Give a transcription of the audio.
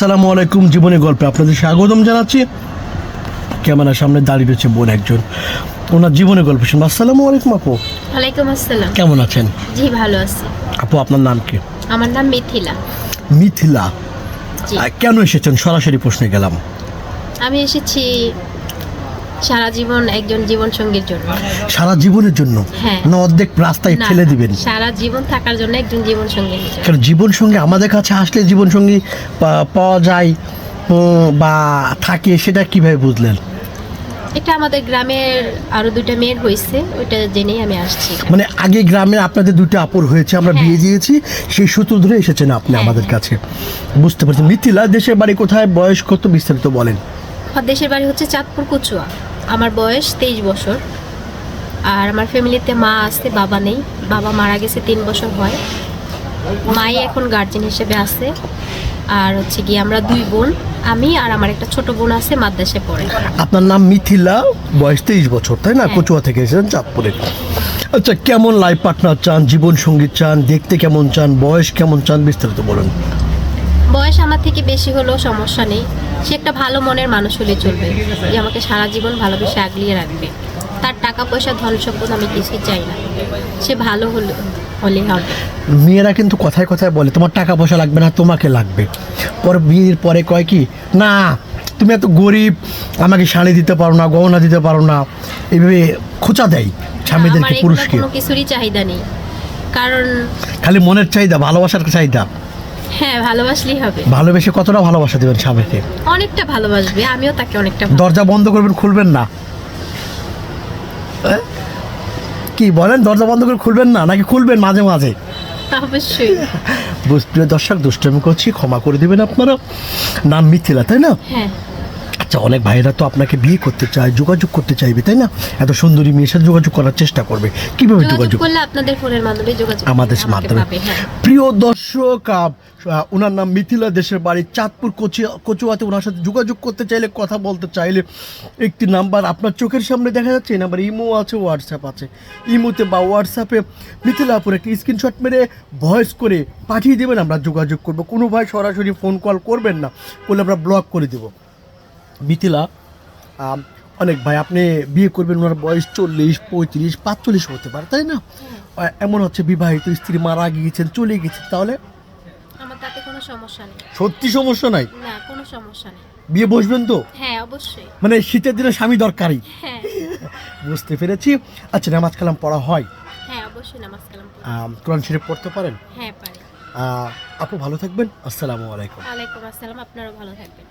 আসসালামু আলাইকুম। জীবনের গল্পে আপনাদের স্বাগতম জানাচ্ছি। ক্যামেরার সামনে দাঁড়িয়ে রয়েছে বোন একজন, ওনার জীবনের গল্প শুনবো। আসসালামু আলাইকুম আপু। ওয়ালাইকুম আসসালাম। কেমন আছেন? জি ভালো আছি। আপু আপনার নাম কি? আমার নাম মিথিলা। মিথিলা। জি। কেন এসেছেন? সরাসরি প্রশ্নে গেলাম। আমি এসেছি সারা জীবন একজন জীবন সঙ্গীর জন্য। সারা জীবনের জন্য? হ্যাঁ। না অর্ধেক রাস্তায় না, ফেলে দিবেন? সারা জীবন থাকার জন্য একজন জীবন সঙ্গী জন্য। কারণ জীবন সঙ্গী আমাদের কাছে আসলে জীবন সঙ্গী পাওয়া যায় বা থাকে, সেটা কিভাবে বুঝলেন? এটা আমাদের গ্রামের আরো দুইটা মেয়ের হয়েছে, ওইটা জেনেই আমি আসছি। মানে আগে গ্রামে আপনাদের দুটো আপুর হয়েছে, আমরা হ্যাঁ। বিয়ে দিয়েছি, সেই সূত্র ধরে এসেছেন আপনি হ্যাঁ, আমাদের হ্যাঁ। কাছে। বুঝতে পারছি। মিথিলা, দেশের বাড়ি কোথায়, বয়স কত, বিস্তারিত বলেন। আমার দেশের বাড়ি হচ্ছে চাঁদপুর কচুয়া। আমার বয়স 23 বছর। আর আমার ফ্যামিলিতে মা আছে, বাবা নেই। বাবা মারা গেছে 3 বছর হয়। মাই এখন গার্জেন হিসেবে আছে। আর হচ্ছে কি আমরা 2 বোন, আমি আর আমার একটা ছোট বোন আছে, মাদ্রাসায় পড়ে। আপনার নাম মিথিলা, বয়স 23 বছর, তাই না? হ্যাঁ। কচুয়া থেকে এসেছেন চাঁদপুরে। আচ্ছা, কেমন লাইফ পার্টনার চান, জীবন সঙ্গী চান, দেখতে কেমন চান, বয়স কেমন চান, বিস্তারিত বলুন। বয়স আমার থেকে বেশি হলেও সমস্যা নেই। সে একটা ভালো মনের মানুষ হলে চলবে, যে আমাকে সারা জীবন ভালোবেসে আগলিয়ে রাখবে। তার টাকা পয়সা ধন সম্পদ আমি কিছুই চাই না, সে ভালো হলেই হবে। মেয়েরা কিন্তু কথায় কথায় বলে তোমার টাকা পয়সা লাগবে না, তোমাকে লাগবে। পরে বিয়ের পরে কয় কি, না তুমি এত গরিব, আমাকে শাড়ি দিতে পারো না, গহনা দিতে পারো না, এইভাবে খোঁচা দেয় আমার স্বামীদেরকে, এগুলো পুরুষকে। কোনো কিছুরই চাহিদা নেই, কারণ খালি মনের চাহিদা, ভালোবাসার চাহিদা। হ্যাঁ ভালোবাসলেই হবে। ভালোবেসে কতটা ভালোবাসা দেবেন স্বামীকে? অনেকটা ভালোবাসবে, আমিও তাকে অনেকটা দরজা বন্ধ করবেন, খুলবেন না? কি বলেন, দরজা বন্ধ করে খুলবেন না নাকি খুলবেন মাঝে মাঝে? অবশ্যই। প্রিয় দর্শক, দুষ্টামি করছি, ক্ষমা করে দেবেন আপনারা। নাম মিথিলা, তাই না? হ্যাঁ। আচ্ছা, অনেক ভাইরা তো আপনাকে বিয়ে করতে চায়, যোগাযোগ করতে চাইবে, তাই না? এত সুন্দরী মেয়ের সাথে যোগাযোগ করার চেষ্টা করবে, কিভাবে যোগাযোগ যোগাযোগ? করলে আপনাদের ফোনের মাধ্যমে যোগাযোগ আমাদের আমাকে মাধ্যমে। পাবে, হ্যাঁ। প্রিয় দর্শক, ওনার নাম মিথিলা, দেশের বাড়ি চাঁদপুর কচুয়াতে। ওনার সাথে যোগাযোগ করতে চাইলে, কথা বলতে চাইলে, একটি নাম্বার আপনার চোখের সামনে দেখা যাচ্ছে। এই নাম্বার ইমো আছে, হোয়াটসঅ্যাপ আছে। ইমোতে বা হোয়াটসঅ্যাপে মিথিলা আপুর একটি স্ক্রিনশট মেরে ভয়েস করে পাঠিয়ে দেবেন, আমরা যোগাযোগ করব। কোনো ভাই সরাসরি ফোন কল করবেন না, করলে আমরা ব্লক করে দেব। মিথিলা, অনেক ভাই আপনি বিয়ে করবেন, ওনার বয়স 40, 35, 45 হতে পারে, তাই না? এমন হচ্ছে বিবাহিত, স্ত্রী মারা গিয়েছেন, চলে গেছেন, তাহলে আমার তাতে কোনো সমস্যা নেই। সত্যি সমস্যা নাই? না, কোনো সমস্যা নেই। বিয়ে বসবেন তো? হ্যাঁ অবশ্যই। মানে শীতের দিনে স্বামী দরকারি। হ্যাঁ। বুঝতে পেরেছি। আচ্ছা, নামাজ কালাম পড়া হয়? হ্যাঁ অবশ্যই নামাজ কালাম পড়ি। কোরআন শরীফ পড়তে পারেন? হ্যাঁ পারি। আপু ভালো থাকবেন। আসসালামু আলাইকুম। ওয়ালাইকুম আসসালাম, আপনারাও ভালো থাকবেন।